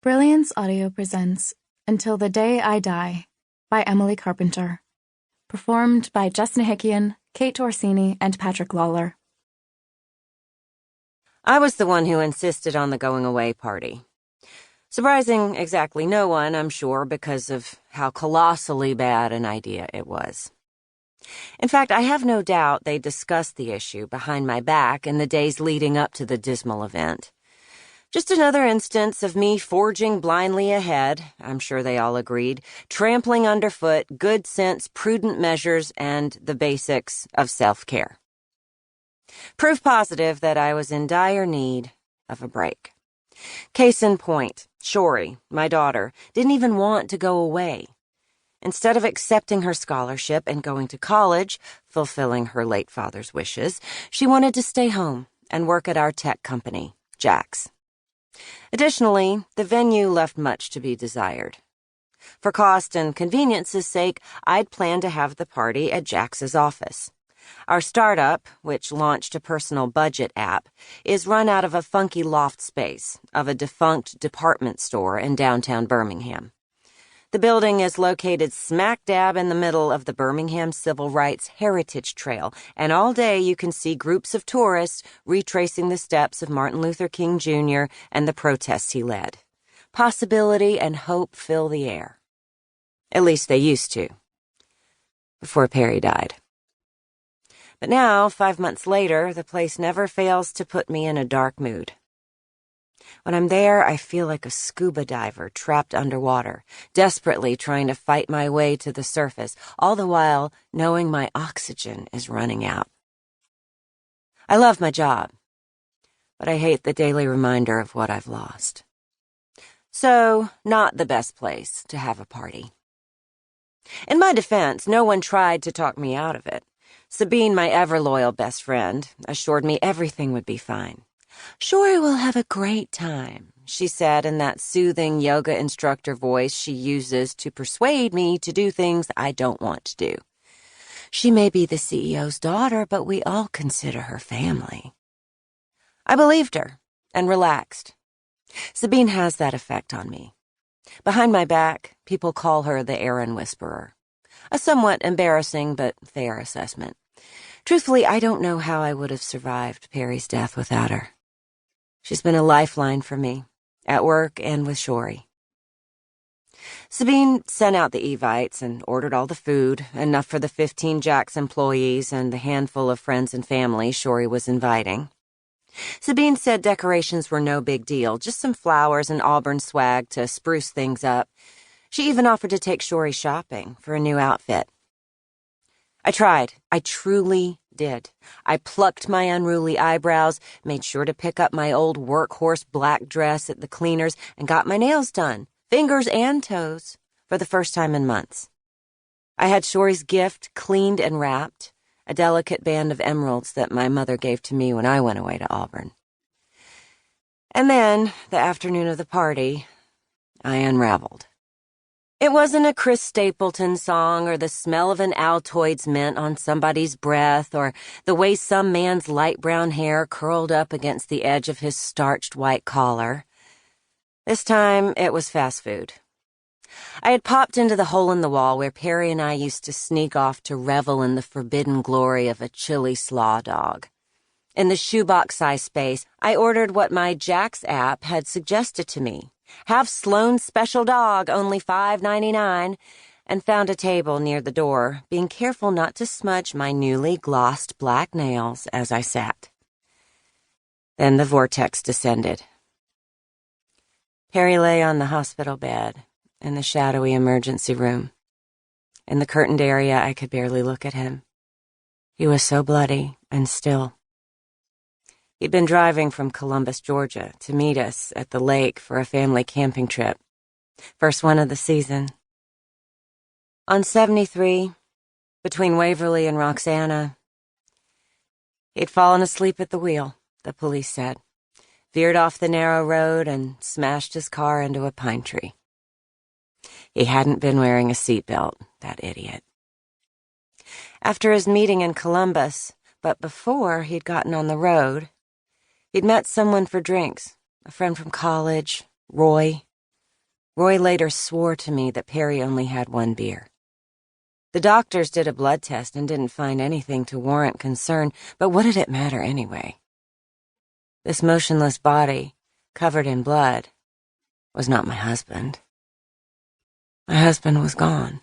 Brilliance Audio presents Until the Day I Die by Emily Carpenter. Performed by Jess Nahikian, Kate Orsini, and Patrick Lawler. I was the one who insisted on the going-away party. Surprising exactly no one, I'm sure, because of how colossally bad an idea it was. In fact, I have no doubt they discussed the issue behind my back in the days leading up to the dismal event. Just another instance of me forging blindly ahead, I'm sure they all agreed, trampling underfoot good sense, prudent measures, and the basics of self-care. Proof positive that I was in dire need of a break. Case in point, Shorie, my daughter, didn't even want to go away. Instead of accepting her scholarship and going to college, fulfilling her late father's wishes, she wanted to stay home and work at our tech company, Jack's. Additionally, the venue left much to be desired. For cost and convenience's sake, I'd planned to have the party at Jax's office. Our startup, which launched a personal budget app, is run out of a funky loft space of a defunct department store in downtown Birmingham. The building is located smack dab in the middle of the Birmingham Civil Rights Heritage Trail, and all day you can see groups of tourists retracing the steps of Martin Luther King Jr. and the protests he led. Possibility and hope fill the air. At least they used to. Before Perry died. But now, 5 months later, the place never fails to put me in a dark mood. When I'm there, I feel like a scuba diver trapped underwater, desperately trying to fight my way to the surface, all the while knowing my oxygen is running out. I love my job, but I hate the daily reminder of what I've lost. So, not the best place to have a party. In my defense, no one tried to talk me out of it. Sabine, my ever-loyal best friend, assured me everything would be fine. "Shorie will have a great time," she said in that soothing yoga instructor voice she uses to persuade me to do things I don't want to do. "She may be the CEO's daughter, but we all consider her family." I believed her and relaxed. Sabine has that effect on me. Behind my back, people call her the Erin Whisperer. A somewhat embarrassing but fair assessment. Truthfully, I don't know how I would have survived Perry's death without her. She's been a lifeline for me, at work and with Shorie. Sabine sent out the Evites and ordered all the food, enough for the 15 Jack's employees and the handful of friends and family Shorie was inviting. Sabine said decorations were no big deal, just some flowers and Auburn swag to spruce things up. She even offered to take Shorie shopping for a new outfit. I tried. I truly did. I plucked my unruly eyebrows, made sure to pick up my old workhorse black dress at the cleaners, and got my nails done, fingers and toes, for the first time in months. I had Shorie's gift cleaned and wrapped, a delicate band of emeralds that my mother gave to me when I went away to Auburn. And then, the afternoon of the party, I unraveled. It wasn't a Chris Stapleton song or the smell of an Altoids mint on somebody's breath or the way some man's light brown hair curled up against the edge of his starched white collar. This time, it was fast food. I had popped into the hole in the wall where Perry and I used to sneak off to revel in the forbidden glory of a chili slaw dog. In the shoebox-sized space, I ordered what my Jack's app had suggested to me. Have Sloan's special dog, only $5.99, and found a table near the door, being careful not to smudge my newly glossed black nails as I sat. Then the vortex descended. Perry lay on the hospital bed in the shadowy emergency room. In the curtained area, I could barely look at him. He was so bloody and still. He'd been driving from Columbus, Georgia, to meet us at the lake for a family camping trip. First one of the season. On 73, between Waverly and Roxana, he'd fallen asleep at the wheel, the police said, veered off the narrow road and smashed his car into a pine tree. He hadn't been wearing a seatbelt, that idiot. After his meeting in Columbus, but before he'd gotten on the road, he'd met someone for drinks, a friend from college, Roy. Roy later swore to me that Perry only had one beer. The doctors did a blood test and didn't find anything to warrant concern, but what did it matter anyway? This motionless body, covered in blood, was not my husband. My husband was gone.